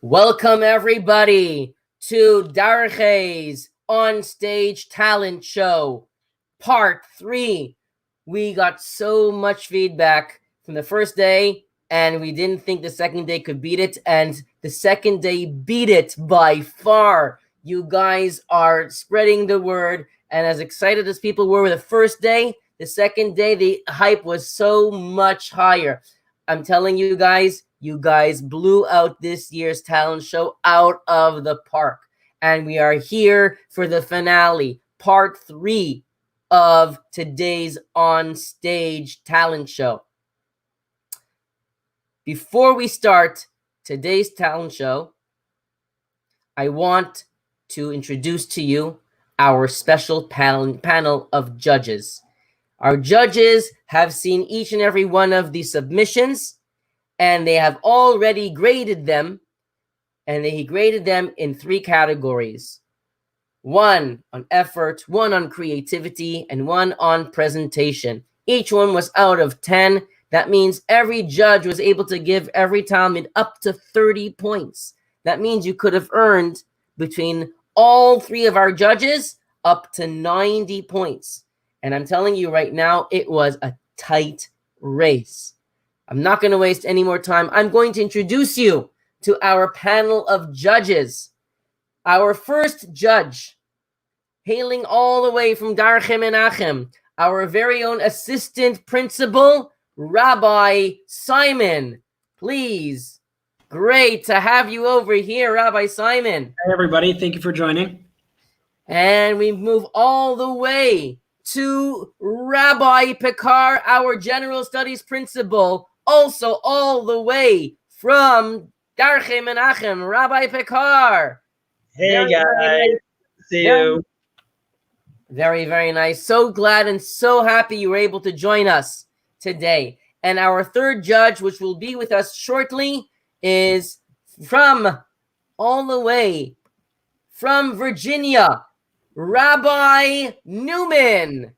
Welcome everybody to Darche's OnStage Talent Show, Part 3. We got so much feedback from the first day, and we didn't think the second day could beat it, and the second day beat it by far. You guys are spreading the word, and as excited as people were with the first day, the second day, the hype was so much higher. I'm telling you guys blew out this year's talent show out of the park. And we are here for the finale, part 3 of today's OnStage talent show. Before we start today's talent show, I want to introduce to you our special panel of judges. Our judges have seen each and every one of the submissions, and they have already graded them, and they graded them in 3 categories. 1 on effort, 1 on creativity, and 1 on presentation. Each one was out of 10. That means every judge was able to give every talent up to 30 points. That means you could have earned between all 3 of our judges up to 90 points. And I'm telling you right now, it was a tight race. I'm not going to waste any more time. I'm going to introduce you to our panel of judges. Our first judge, hailing all the way from Darche Menachem, our very own assistant principal, Rabbi Simon. Please. Great to have you over here, Rabbi Simon. Hi, everybody. Thank you for joining. And we move all the way to Rabbi Picard, our general studies principal, also all the way from Darche Menachem, Rabbi Picard. Hey guys, see you. Very, very nice. So glad and so happy you were able to join us today. And our third judge, which will be with us shortly, is from all the way from Virginia, Rabbi Newman.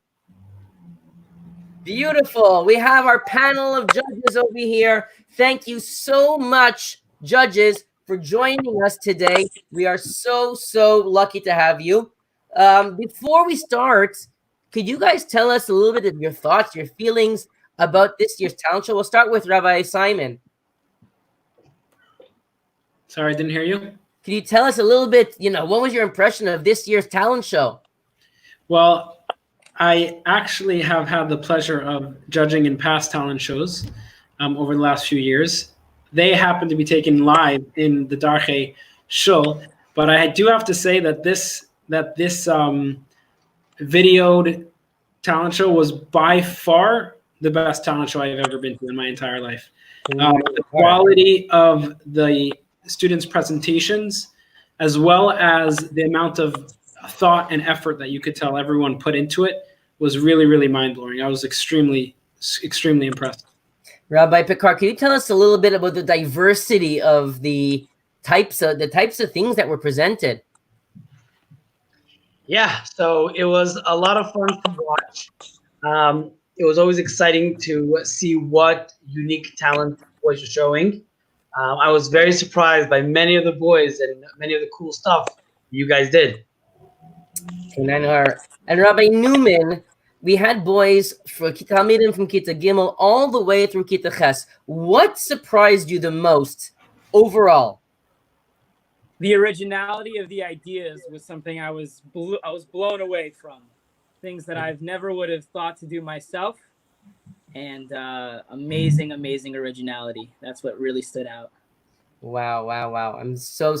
Beautiful. We have our panel of judges over here. Thank you so much, judges, for joining us today. We are so lucky to have you. Before we start, could you guys tell us a little bit of your thoughts, your feelings about this year's talent show? We'll start with Rabbi Simon. Sorry, I didn't hear you. Can you tell us a little bit, what was your impression of this year's talent show? Well, I actually have had the pleasure of judging in past talent shows over the last few years. They happen to be taken live in the Darche show, but I do have to say that this videoed talent show was by far the best talent show I've ever been to in my entire life. The quality of the students' presentations, as well as the amount of thought and effort that you could tell everyone put into it, was really mind-blowing. I was extremely impressed. Rabbi Picard, can you tell us a little bit about the diversity of the types of things that were presented? Yeah, so it was a lot of fun to watch. It was always exciting to see what unique talent boys were showing. I was very surprised by many of the boys and many of the cool stuff you guys did. And Rabbi Newman, we had boys from Talmidim from Kita Gimel all the way through Kita Ches. What surprised you the most overall? The originality of the ideas was something I was blown away from. Things that I've never would have thought to do myself, and amazing originality. That's what really stood out. Wow. I'm so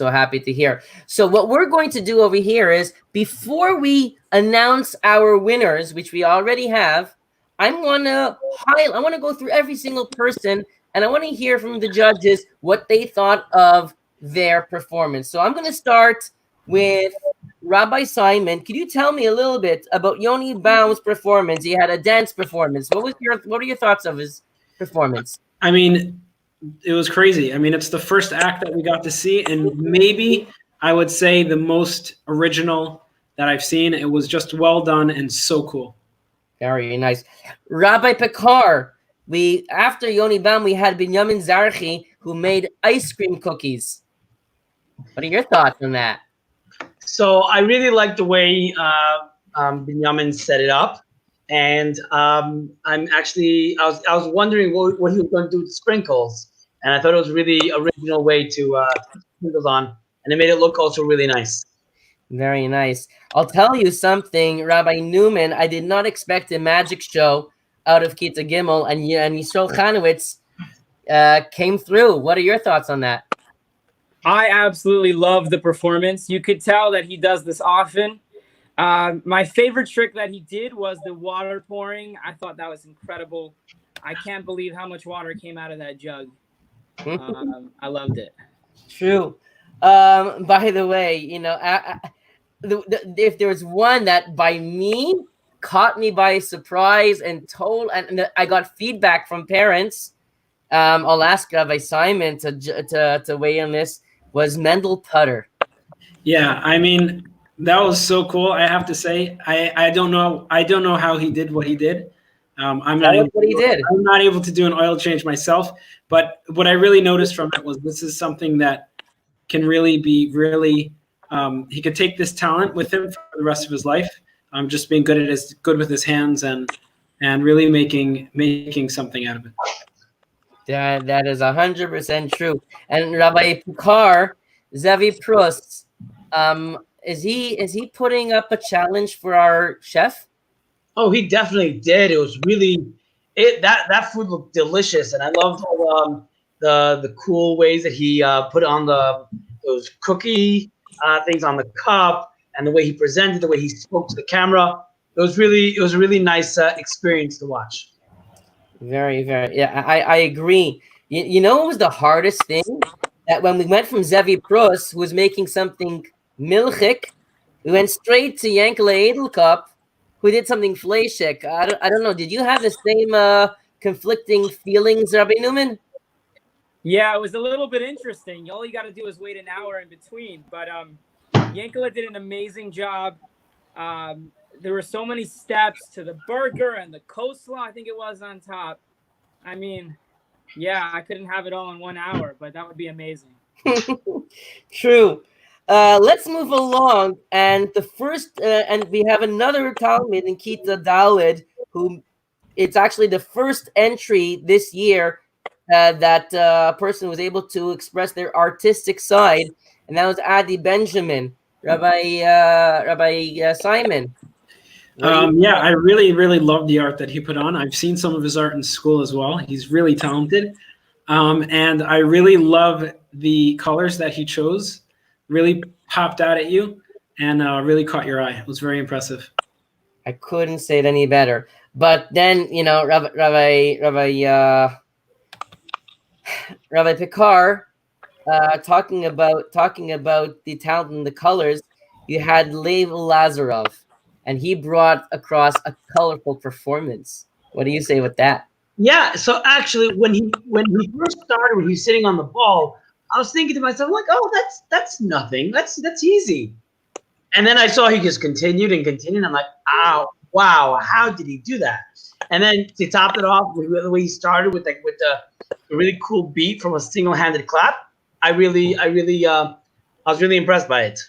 happy to hear. So what we're going to do over here is, before we announce our winners, which we already have, I want to go through every single person, and I want to hear from the judges what they thought of their performance. So I'm going to start with Rabbi Simon. Can you tell me a little bit about Yoni Baum's performance? He had a dance performance. What are your thoughts of his performance? I mean, it was crazy. I mean, it's the first act that we got to see, and maybe I would say the most original that I've seen. It was just well done and so cool. Very nice. Rabbi Picard, after Yoni Baum, we had Binyamin Zarchi, who made ice cream cookies. What are your thoughts on that? So I really like the way Benjamin set it up, and I was wondering what he was going to do with sprinkles, and I thought it was really original way to put sprinkles on, and it made it look also really nice. Very nice. I'll tell you something, Rabbi Newman. I did not expect a magic show out of Kita Gimel, and Yisrael Chanowitz came through. What are your thoughts on that? I absolutely love the performance. You could tell that he does this often. My favorite trick that he did was the water pouring. I thought that was incredible. I can't believe how much water came out of that jug. I loved it. True. By the way, if there was one that by me caught me by surprise and I got feedback from parents. I'll ask Rabbi Simon to weigh in this. Was Mendel Putter. Yeah, I mean, that was so cool. I have to say, I don't know how he did what he did. I'm not able to do an oil change myself, but what I really noticed from it was this is something that can really be he could take this talent with him for the rest of his life. Just being good with his hands and really making something out of it. That is 100% true. And Rabbi Picard, Zevi Proust, is he putting up a challenge for our chef? Oh, he definitely did. It was really that food looked delicious, and I loved all the cool ways that he put on those cookie things on the cup, and the way he presented, the way he spoke to the camera. It was a really nice experience to watch. Very, very. Yeah, I agree. You know what was the hardest thing? That when we went from Zevi Proust, who was making something milchik, we went straight to Yankele Edelcup, who did something fleishik. I don't know. Did you have the same conflicting feelings, Rabbi Newman? Yeah, it was a little bit interesting. All you got to do is wait an hour in between. But Yankele did an amazing job. There were so many steps to the burger and the coleslaw, I think it was, on top. I mean, yeah, I couldn't have it all in 1 hour, but that would be amazing. True. Let's move along. And and we have another Talmud in Kita Dalid, who it's actually the first entry this year that a person was able to express their artistic side, and that was Adi Benjamin. Rabbi Simon. Yeah, I really, really love the art that he put on. I've seen some of his art in school as well. He's really talented. And I really love the colors that he chose. Really popped out at you and really caught your eye. It was very impressive. I couldn't say it any better. But then, Rabbi Picard, talking about the talent and the colors, you had Lev Lazarov, and he brought across a colorful performance. What do you say with that? Yeah, so actually, when he first started, when he was sitting on the ball, I was thinking to myself, like, oh, that's nothing. That's easy. And then I saw he just continued and continued. And I'm like, oh, wow, how did he do that? And then to top it off, the way he started with the really cool beat from a single-handed clap, I was really impressed by it.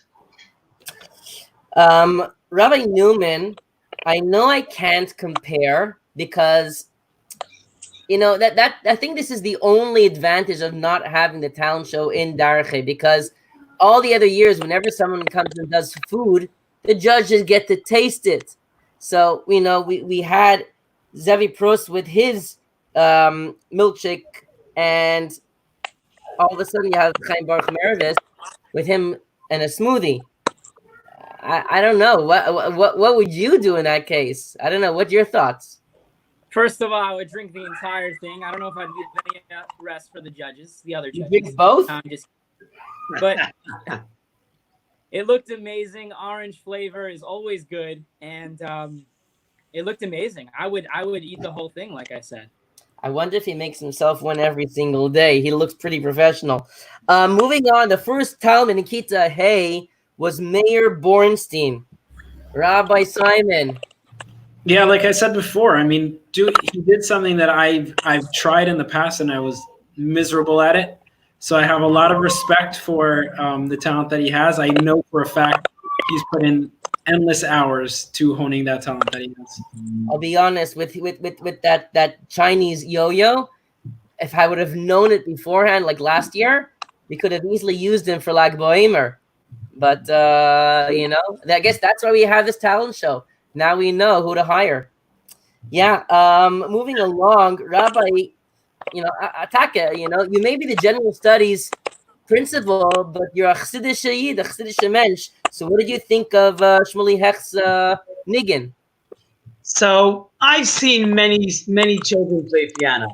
Rabbi Newman, I know I can't compare because, that I think this is the only advantage of not having the talent show in Darche, because all the other years, whenever someone comes and does food, the judges get to taste it. So, we had Zevi Proust with his milkshake, and all of a sudden you have Chaim Baruch Mervis with him and a smoothie. I don't know. What would you do in that case? I don't know. What's your thoughts? First of all, I would drink the entire thing. I don't know if I'd give any rest for the judges, the other judges. You drink both? But it looked amazing. Orange flavor is always good, and it looked amazing. I would eat the whole thing, like I said. I wonder if he makes himself one every single day. He looks pretty professional. Moving on, the first Talmud in Kita Hey was Mayor Bornstein. Rabbi Simon. Yeah, like I said before, I mean, he did something that I've tried in the past and I was miserable at it. So I have a lot of respect for the talent that he has. I know for a fact he's put in endless hours to honing that talent that he has. I'll be honest with that Chinese yo-yo. If I would have known it beforehand, like last year, we could have easily used him for Lag Boimer. But you know, I guess that's why we have this talent show. Now we know who to hire. Yeah. Moving along, Rabbi, you know, Ataka, you know, you may be the general studies principal, but you're a Chassidish Yid, a Chassidish Mensch. So what did you think of Shmuley Hech's Niggin? So I've seen many children play piano,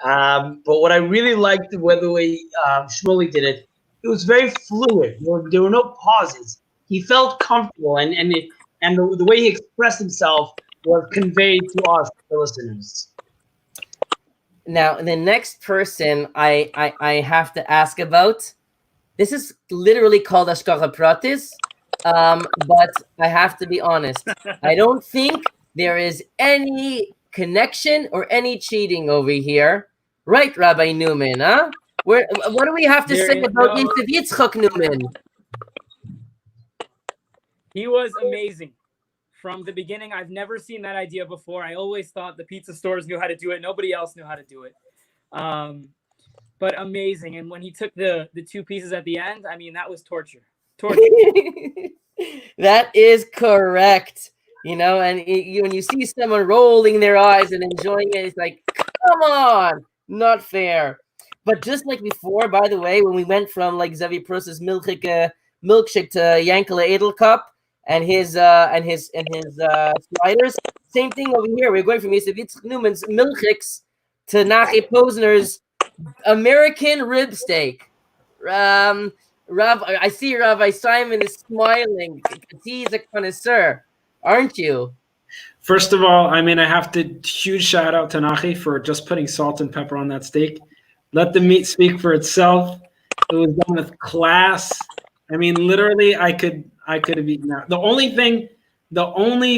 but what I really liked the way Shmuley did it, it was very fluid. There were no pauses. He felt comfortable, and the way he expressed himself was conveyed to us, the listeners. Now, the next person I have to ask about, this is literally called Ashkacha Pratis, but I have to be honest. I don't think there is any connection or any cheating over here. Right, Rabbi Newman, huh? What do we have to say about Yosef Yitzchak Newman? He was amazing. From the beginning, I've never seen that idea before. I always thought the pizza stores knew how to do it. Nobody else knew how to do it. But amazing. And when he took the two pieces at the end, I mean, that was torture. Torture. That is correct. You know, and when you see someone rolling their eyes and enjoying it, it's like, come on, not fair. But just like before, by the way, when we went from like Xavier Prost's milkshake to Yankele Edelcup and his sliders, same thing over here. We're going from Yosef Yitzchak Newman's milkshakes to Nachi Posner's American rib steak. I see Rabbi Simon is smiling. He's a connoisseur, aren't you? First of all, I mean, I have to huge shout out to Nachi for just putting salt and pepper on that steak. Let the meat speak for itself. It was done with class. I mean, literally, I could have eaten that. The only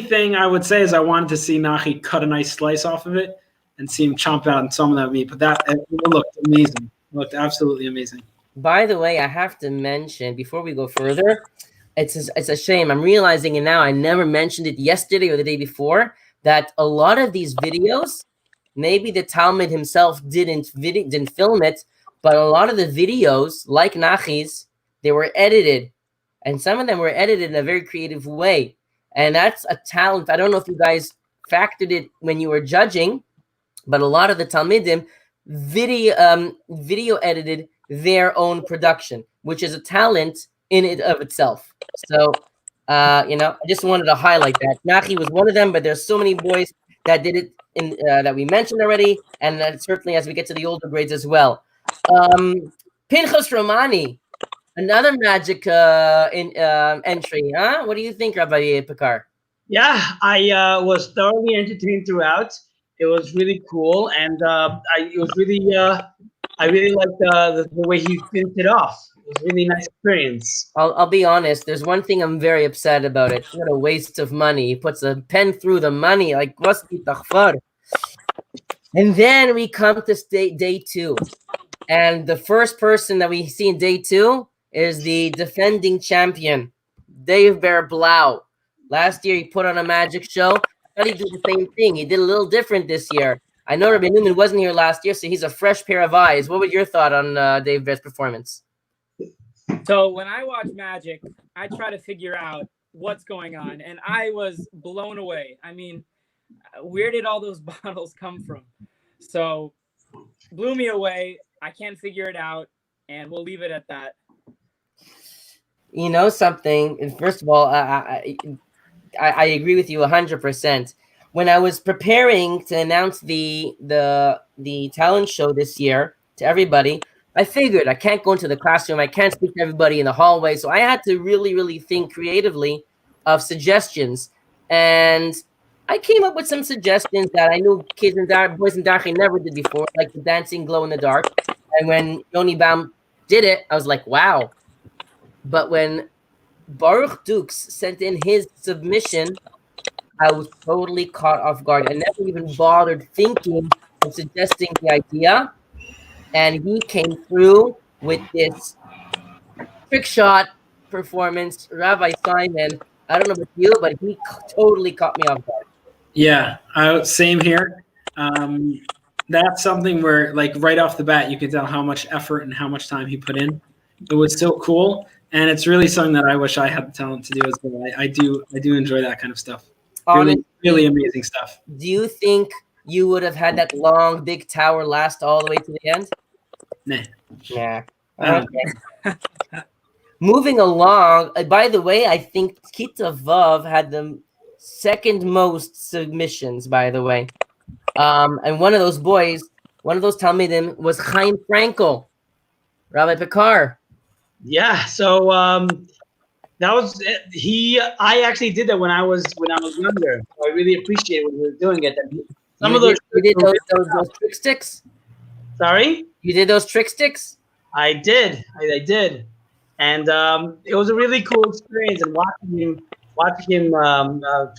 thing I would say is I wanted to see Nachi cut a nice slice off of it and see him chomp out some of that meat. But it looked amazing. It looked absolutely amazing. By the way, I have to mention before we go further, it's a shame. I'm realizing it now. I never mentioned it yesterday or the day before that a lot of these videos, maybe the Talmud himself didn't film it, but a lot of the videos, like Nachi's, they were edited, and some of them were edited in a very creative way, and that's a talent. I don't know if you guys factored it when you were judging, but a lot of the Talmidim video edited their own production, which is a talent in it of itself. So, you know, I just wanted to highlight that. Nachi was one of them, but there's so many boys that did it in that we mentioned already, and certainly as we get to the older grades as well. Pinchas Romani, another magic entry, huh? What do you think, Rabbi Pekar? Yeah, I was thoroughly entertained throughout. It was really cool, and I really liked the way he finished it off. It was a really nice experience. I'll be honest. There's one thing I'm very upset about it. What a waste of money. He puts a pen through the money. Like, what's the tachfar? And then we come to day two. And the first person that we see in day two is the defending champion, Dave Bear Blau. Last year, he put on a magic show. I thought he'd do the same thing. He did a little different this year. I know Rabbi Newman wasn't here last year, so he's a fresh pair of eyes. What was your thought on Dave Bear's performance? So when I watch magic, I try to figure out what's going on, and I was blown away. I mean, where did all those bottles come from? So blew me away. I can't figure it out, and we'll leave it at that. You know something? First of all, I agree with you 100%. When I was preparing to announce the talent show this year to everybody, I figured I can't go into the classroom. I can't speak to everybody in the hallway. So I had to really, really think creatively of suggestions. And I came up with some suggestions that I knew kids and boys in Darche never did before, like the dancing glow in the dark. And when Yoni Baum did it, I was like, wow. But when Baruch Dukes sent in his submission, I was totally caught off guard. I never even bothered thinking of suggesting the idea. and he came through with this trick shot performance. Rabbi Simon, I don't know about you, but he totally caught me off guard. Yeah, same here. That's something where, like, right off the bat, you can tell how much effort and how much time he put in. It was so cool, and it's really something that I wish I had the talent to do as well. I do enjoy that kind of stuff. Really, Honestly, really amazing stuff. do you think you would have had that long, big tower last all the way to the end? Nah. Nah. Um, Okay. Moving along, by the way, I think Kita Vav had the second most submissions, by the way. And one of those boys, one of those Talmidim was Chaim Frankel, Rabbi Picard. Yeah. So that was he. I actually did that when I was younger. So I really appreciate when he was doing it. And some You of those did tricks were those trick sticks? sorry. You did those trick sticks? I did. I did. And it was a really cool experience. And watching him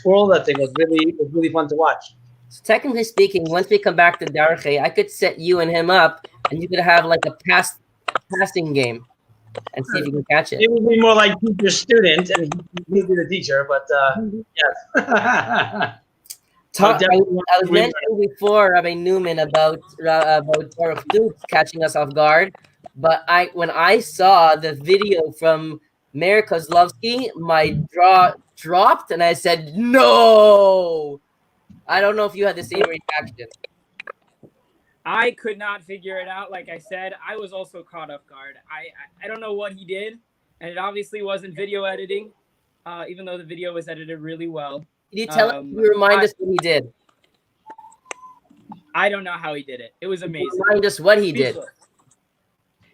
twirl that thing was really fun to watch. So technically speaking, once we come back to Darche, I could set you and him up, and you could have like a passing game, and see if you can catch it. It would be more like teacher student, and he'd be the teacher. But yes. I was mentioning before, Rabbi Newman, about Baruch Dukes catching us off guard, but when I saw the video from Mayor Kozlovsky, my jaw dropped, and I said, "No!" I don't know if you had the same reaction. I could not figure it out. Like I said, I was also caught off guard. I don't know what he did, and it obviously wasn't video editing, even though the video was edited really well. Can you tell us? Can you remind us what he did? I don't know how he did it. It was amazing. Remind us what he did.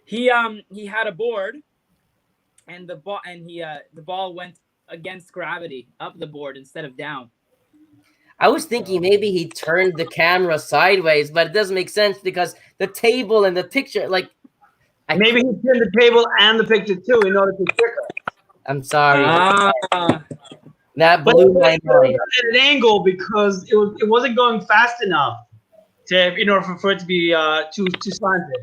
He had a board, and the ball went against gravity up the board instead of down. I was thinking maybe he turned the camera sideways, but it doesn't make sense because the table and the picture, like. Maybe he turned the table and the picture too in order to trick us. I'm sorry. That blew my mind. At an angle because it wasn't going fast enough in order for it to be too slanted.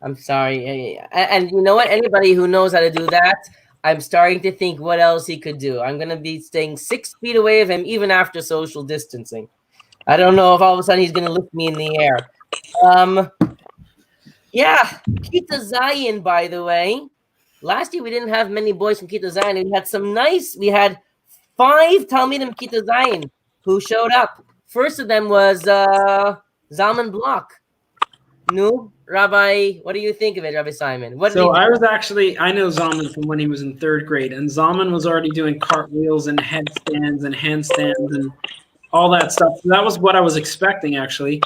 I'm sorry. And you know what? Anybody who knows how to do that, I'm starting to think what else he could do. I'm going to be staying 6 feet away of him even after social distancing. I don't know if all of a sudden he's going to lift me in the air. Yeah, Kita Zion, by the way. Last year we didn't have many boys from Kita Zion. We had 5 Talmidim Kita Zion who showed up. First of them was Zalman Block. No, Rabbi, what do you think of it, Rabbi Simon? I know Zalman from when he was in 3rd grade, and Zalman was already doing cartwheels and headstands and handstands and all that stuff. So that was what I was expecting, actually.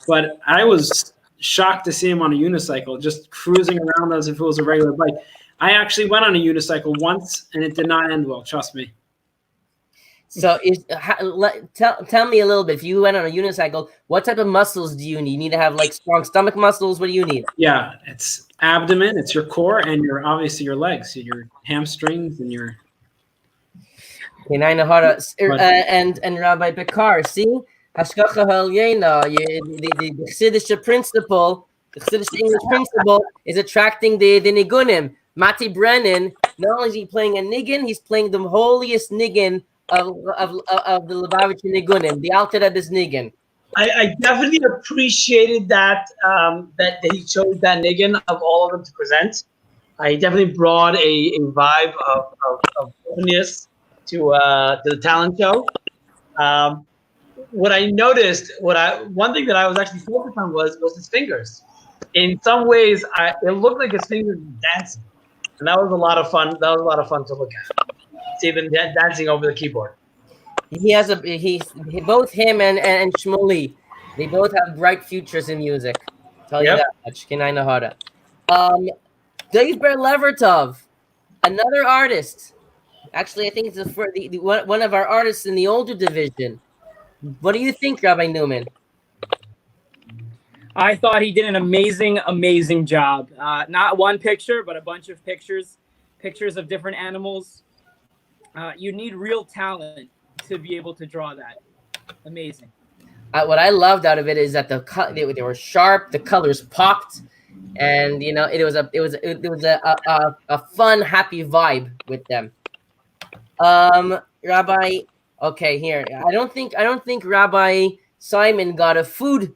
But I was shocked to see him on a unicycle, just cruising around as if it was a regular bike. I actually went on a unicycle once, and it did not end well. Trust me. So, tell me a little bit. If you went on a unicycle, what type of muscles do you need? You need to have like strong stomach muscles. What do you need? Yeah, it's abdomen, it's your core, and obviously your legs, your hamstrings, and your. And Rabbi Bekar, see, Hashgacha Halyena, the Chassidish principle, the Chassidish English principle is attracting the nigunim. Mati Brennan, not only is he playing a niggin, he's playing the holiest niggin of the Lubavitcher nigunim, the Alter Rebbe's niggin. I definitely appreciated that that he chose that niggin of all of them to present. He definitely brought a vibe of openness to the talent show. What I noticed, one thing that I was actually focused on was his fingers. In some ways, it looked like his fingers were dancing, and that was a lot of fun. That was a lot of fun to look at. See them dancing over the keyboard. Both him and Shmuley, they both have bright futures in music. Tell you that much. Kenai Nahara. Dave Berlevertov, another artist. Actually, I think it's one of our artists in the older division. What do you think, Rabbi Newman? I thought he did an amazing job. Not one picture, but a bunch of pictures of different animals. You need real talent to be able to draw that. Amazing. what I loved out of it is that they were sharp, the colors popped, and it was a fun, happy vibe with them. Rabbi, okay, here. I don't think Rabbi Simon got a food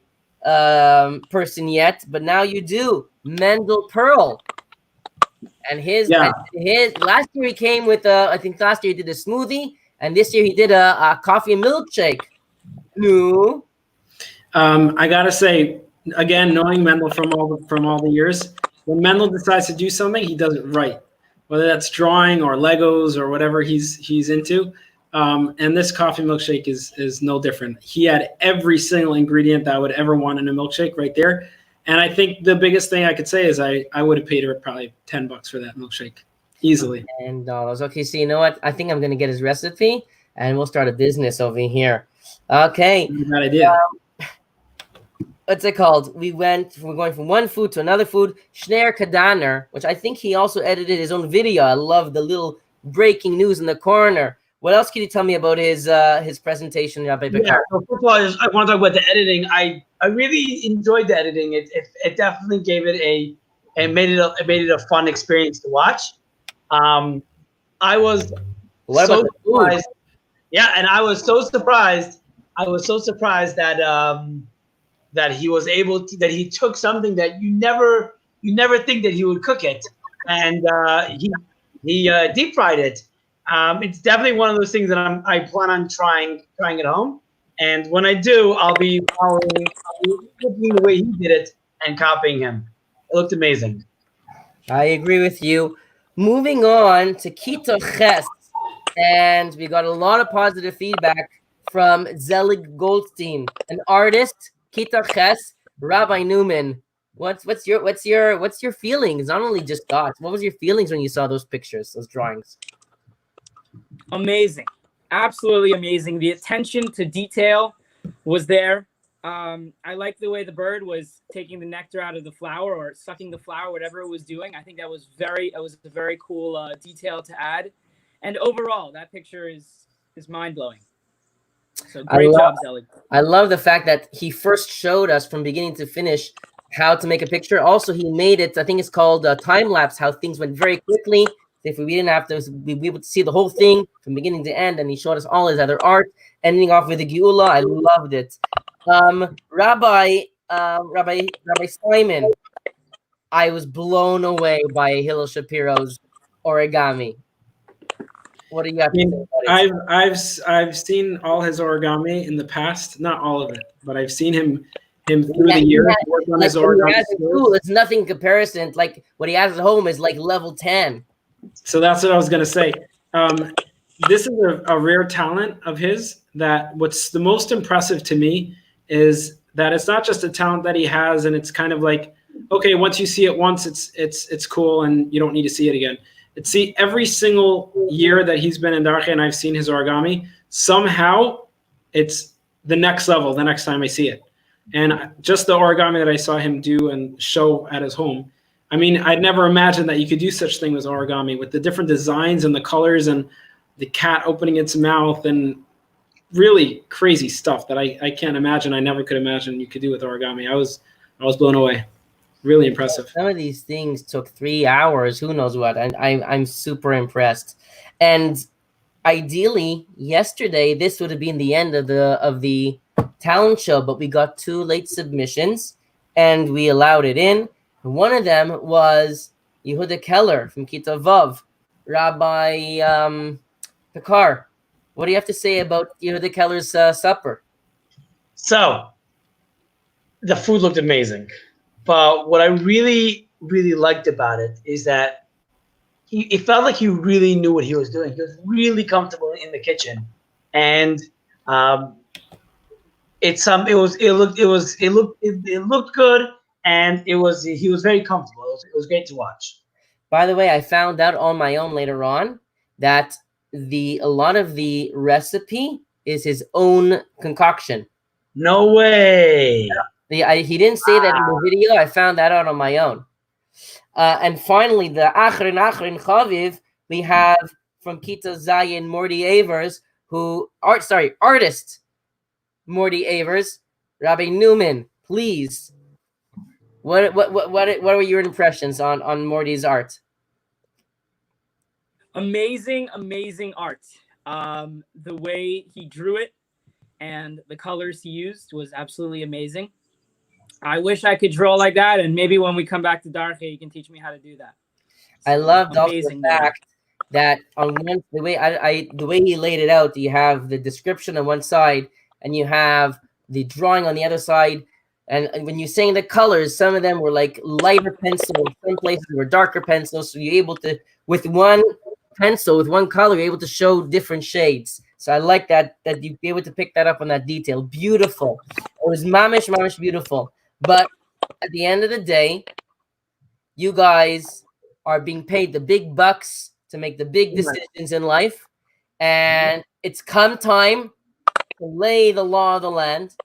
person yet, but now you do. Mendel Pearl. And Yeah. his last year he came with I think last year he did a smoothie, and this year he did a coffee and milkshake. No. I gotta say, again, knowing Mendel from all the years, when Mendel decides to do something, he does it right. Whether that's drawing or Legos or whatever he's into. And this coffee milkshake is no different. He had every single ingredient that I would ever want in a milkshake right there. And I think the biggest thing I could say is I would have paid her probably $10 for that milkshake easily. $10. Okay, so you know what? I think I'm gonna get his recipe, and we'll start a business over here. Okay. Bad idea. What's it called? We're going from one food to another food. Schneer Kadaner, which I think he also edited his own video. I love the little breaking news in the corner. What else can you tell me about his presentation, Rabbi Bekar? Yeah, so first of all, I want to talk about the editing. I really enjoyed the editing. It definitely gave it made it a fun experience to watch. I was What so about the food? surprised. Yeah, and I was so surprised. I was so surprised that that he was able to, that he took something that you never think that he would cook it, and he deep fried it. It's definitely one of those things that I plan on trying at home, and when I do, I'll be cooking the way he did it and copying him. It looked amazing. I agree with you. Moving on to Kita Ches, and we got a lot of positive feedback from Zelig Goldstein, an artist. Kita Ches, Rabbi Newman. What's your feelings? Not only just thoughts. What was your feelings when you saw those pictures, those drawings? Amazing, absolutely amazing. The attention to detail was there. I like the way the bird was taking the nectar out of the flower or sucking the flower, whatever it was doing. I think that was a very cool detail to add. And overall, that picture is mind blowing. So great job, Zelig. I love the fact that he first showed us from beginning to finish how to make a picture. Also, he made it, I think it's called time lapse, how things went very quickly. If we didn't have to, we'd be able to see the whole thing from beginning to end. And he showed us all his other art, ending off with the Geula. I loved it. Rabbi Simon, I was blown away by Hillel Shapiro's origami. What do you have to say about it? I've seen all his origami in the past, not all of it, but I've seen him through the years work on his origami. It's nothing in comparison. Like what he has at home is like level 10. So that's what I was gonna say. This is a rare talent of his. That what's the most impressive to me is that it's not just a talent that he has, and it's kind of like, okay, once you see it once, it's cool, and you don't need to see it again. See, every single year that he's been in Darche and I've seen his origami, somehow it's the next level the next time I see it. And just the origami that I saw him do and show at his home, I mean, I'd never imagined that you could do such thing as origami with the different designs and the colors and the cat opening its mouth and really crazy stuff that I can't imagine. I never could imagine you could do with origami. I was blown away. Really impressive. Some of these things took 3 hours. Who knows what? I'm super impressed. And ideally, yesterday this would have been the end of the talent show, but we got 2 late submissions, and we allowed it in. One of them was Yehuda Keller from Kita Vav. Rabbi Pekar, what do you have to say about Yehuda Keller's supper? So, the food looked amazing. But what I really, really liked about it is that it felt like he really knew what he was doing. He was really comfortable in the kitchen, and it looked good, and he was very comfortable. It was great to watch. By the way, I found out on my own later on that a lot of the recipe is his own concoction. No way. He didn't say that in the video. I found that out on my own. And finally, the Achrin Chaviv, we have from Kita Zayin Morty Avers, artist Morty Avers, Rabbi Newman, please. What were your impressions on Morty's art? Amazing art. The way he drew it and the colors he used was absolutely amazing. I wish I could draw like that, and maybe when we come back to Darche, you can teach me how to do that. So, I loved also the fact that on one the way he laid it out, you have the description on one side and you have the drawing on the other side. And when you're saying the colors, some of them were like lighter pencils, some places were darker pencils. So you're able to, with one pencil, with one color, you're able to show different shades. So I like that you'd be able to pick that up on that detail. Beautiful. It was mamish beautiful. But at the end of the day, you guys are being paid the big bucks to make the big decisions in life. And it's come time to lay the law of the land.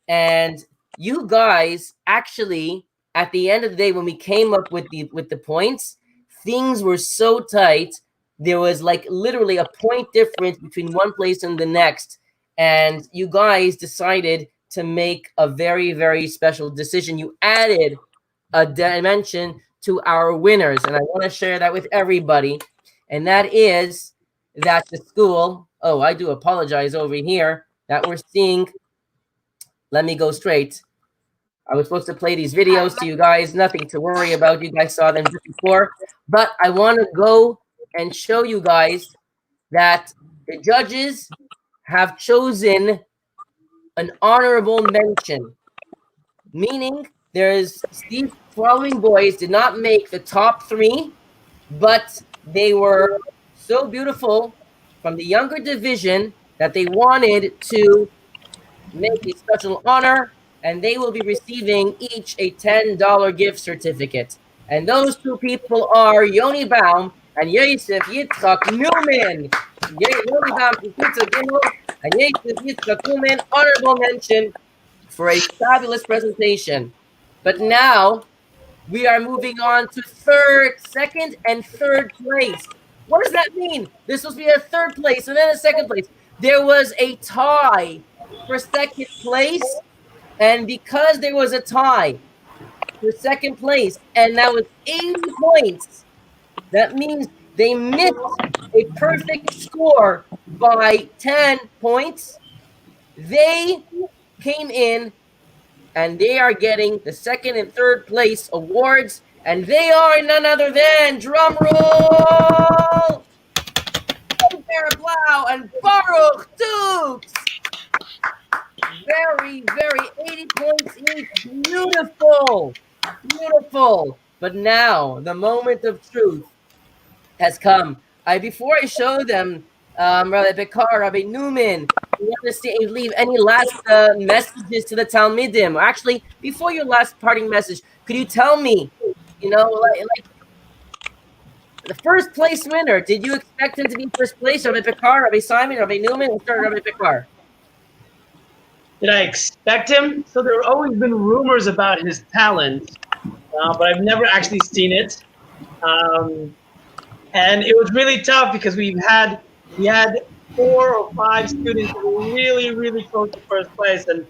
And you guys actually, at the end of the day, when we came up with the points, things were so tight. There was like literally a point difference between one place and the next. And you guys decided to make a very, very special decision. You added a dimension to our winners. And I want to share that with everybody. And that is that the school, oh, I do apologize over here, that we're seeing. Let me go straight. I was supposed to play these videos to you guys. Nothing to worry about. You guys saw them before. But I want to go and show you guys that the judges have chosen an honorable mention. Meaning these following boys did not make the top 3, but they were so beautiful from the younger division that they wanted to make a special honor, and they will be receiving each a $10 gift certificate. And those 2 people are Yoni Baum and Yosef Yitzchak Newman. Yoni Baum from Pizza Gimel and Yosef Yitzchak Newman, honorable mention for a fabulous presentation. But now we are moving on to second and third place. What does that mean? This supposed to be a third place and then a second place. There was a tie for second place, and because there was a tie for second place, and that was 80 points, that means they missed a perfect score by 10 points. They came in and they are getting the second and third place awards, and they are none other than, drum roll, Blau and Baruch Dukes. Very, very 80 points each. Beautiful. But now the moment of truth has come. Before I show them, Rabbi Bekar, Rabbi Newman, you want to leave any last messages to the Talmidim? Actually, before your last parting message, could you tell me, like the first place winner, did you expect him to be first place? Rabbi Bekar, Rabbi Simon, Rabbi Newman? We'll start Rabbi Bekar. Did I expect him? So there have always been rumors about his talent, but I've never actually seen it. And it was really tough because we had 4 or 5 students who were really, really close to first place, and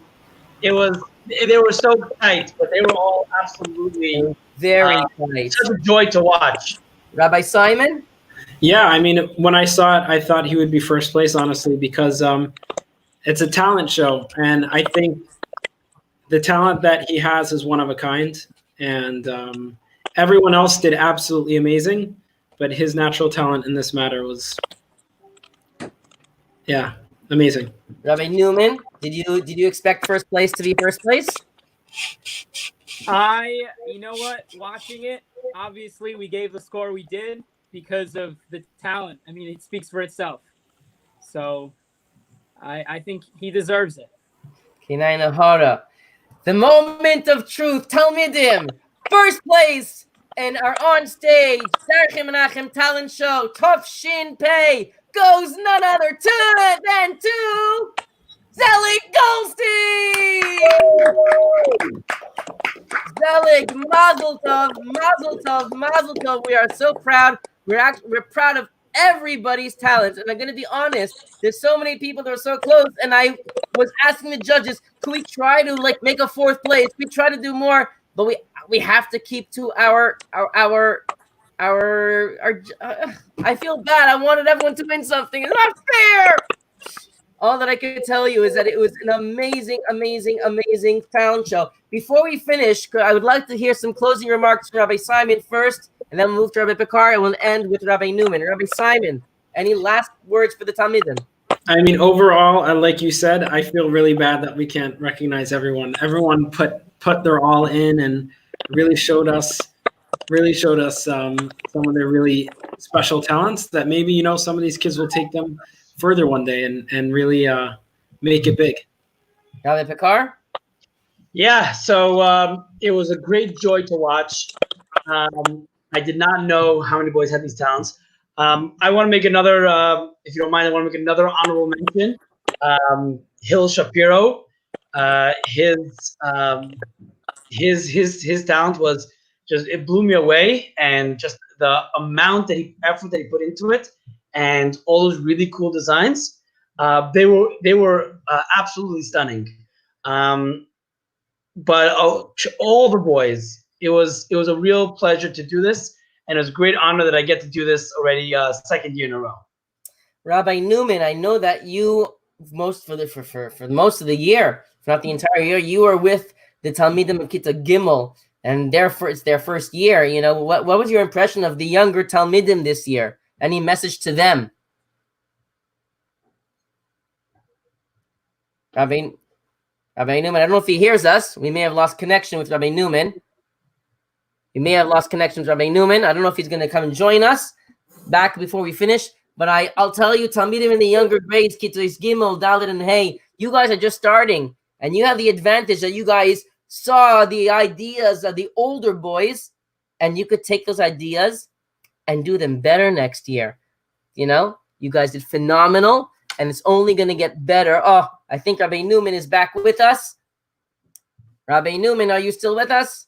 they were so tight, but they were all absolutely very tight. Such a joy to watch. Rabbi Simon? Yeah, I mean, when I saw it, I thought he would be first place, honestly, because it's a talent show, and I think the talent that he has is one of a kind, and everyone else did absolutely amazing, but his natural talent in this matter was, yeah, amazing. Rabbi Newman, did you expect first place to be first place? You know what, watching it, obviously we gave the score we did because of the talent. I mean, it speaks for itself. So I think he deserves it. Kinai Nahara. The moment of truth, Talmidim. First place in our OnStage Darche Menachem talent show, Tov Shin Pei, goes none other than to Zelig Goldstein. Zelig, Mazel Tov, Mazel Tov, Mazel Tov. We are so proud. We're proud of everybody's talents, and I'm going to be honest. There's so many people that are so close, and I was asking the judges, "Can we try to like make a fourth place? We try to do more, but we have to keep to our." I feel bad. I wanted everyone to win something. It's not fair. All that I can tell you is that it was an amazing, amazing, amazing talent show. Before we finish, I would like to hear some closing remarks from Rabbi Simon first, and then we'll move to Rabbi Picard, and we'll end with Rabbi Newman. Rabbi Simon, any last words for the Talmidim? I mean, overall, like you said, I feel really bad that we can't recognize everyone. Everyone put their all in and really showed us some of their really special talents that maybe, some of these kids will take them further one day and really make it big. Rabbi Picard? Yeah, so it was a great joy to watch. I did not know how many boys had these talents. I want to make another, if you don't mind, I want to make another honorable mention. Hill Shapiro, his talent was just, it blew me away, and just the amount effort that he put into it, and all those really cool designs, they were absolutely stunning. But all the boys, it was a real pleasure to do this, and it was a great honor that I get to do this already second year in a row. Rabbi Newman, I know that you for most of the year, if not the entire year, you were with the Talmidim of Kita Gimel, and it's their first year. What was your impression of the younger Talmidim this year? Any message to them? Rabbi Newman, I don't know if he hears us. We may have lost connection with Rabbi Newman. I don't know if he's going to come and join us back before we finish. But I'll tell you, Talmidim in the younger grades, Kitzos Gimel, Dalet, and Hey, you guys are just starting. And you have the advantage that you guys saw the ideas of the older boys, and you could take those ideas and do them better next year. You guys did phenomenal, and it's only going to get better. Oh, I think Rabbi Newman is back with us. Rabbi Newman, are you still with us?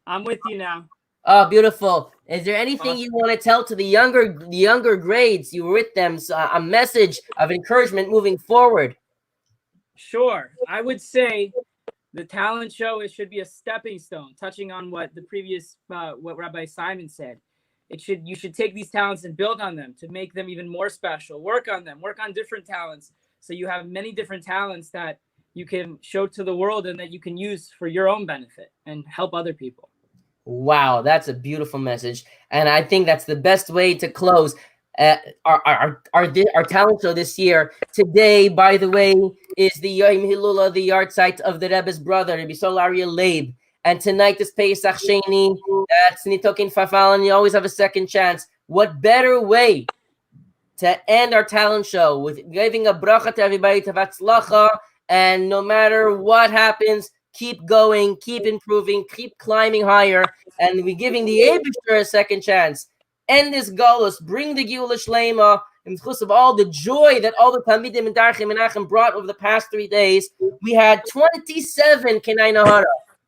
I'm with you now. Oh, beautiful. Is there anything you want to tell to the younger grades? You were with them, so a message of encouragement moving forward. Sure. I would say the talent show should be a stepping stone, touching on what the previous, what Rabbi Simon said. You should take these talents and build on them to make them even more special. Work on them, work on different talents. So you have many different talents that you can show to the world and that you can use for your own benefit and help other people. Wow, that's a beautiful message. And I think that's the best way to close our talent show this year. Today, by the way, is the Yom Hilula, the yard site of the Rebbe's brother, Rabbi Sol Aryeh Leib. And tonight is Pesach Sheni. That's Nitokin Fafal, and you always have a second chance. What better way to end our talent show with giving a bracha to everybody, to Vatzlacha, and no matter what happens, keep going, keep improving, keep climbing higher, and we're giving the Eibishter a second chance. End this galus, bring the Geula Shlema, and because of all the joy that all the Talmidim and Darchim Menachem brought over the past 3 days. We had 27 Kenai Nahara,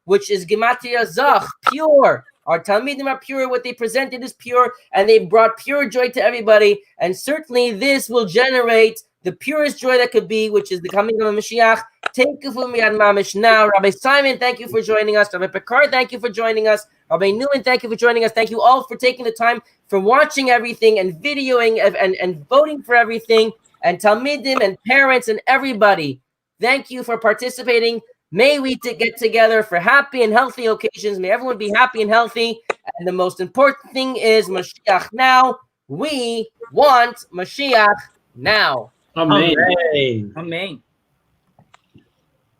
which is Gematria Zach, pure. Our Talmidim are pure. What they presented is pure, and they brought pure joy to everybody. And certainly this will generate the purest joy that could be, which is the coming of a Mashiach. Take you from Yad Mamish now. Rabbi Simon, thank you for joining us. Rabbi Picard, thank you for joining us. Rabbi Newman, thank you for joining us. Thank you all for taking the time for watching everything and videoing and voting for everything. And Talmidim and parents and everybody, thank you for participating. May we get together for happy and healthy occasions. May everyone be happy and healthy. And the most important thing is Mashiach now. We want Mashiach now. Amen. Amen. Amen.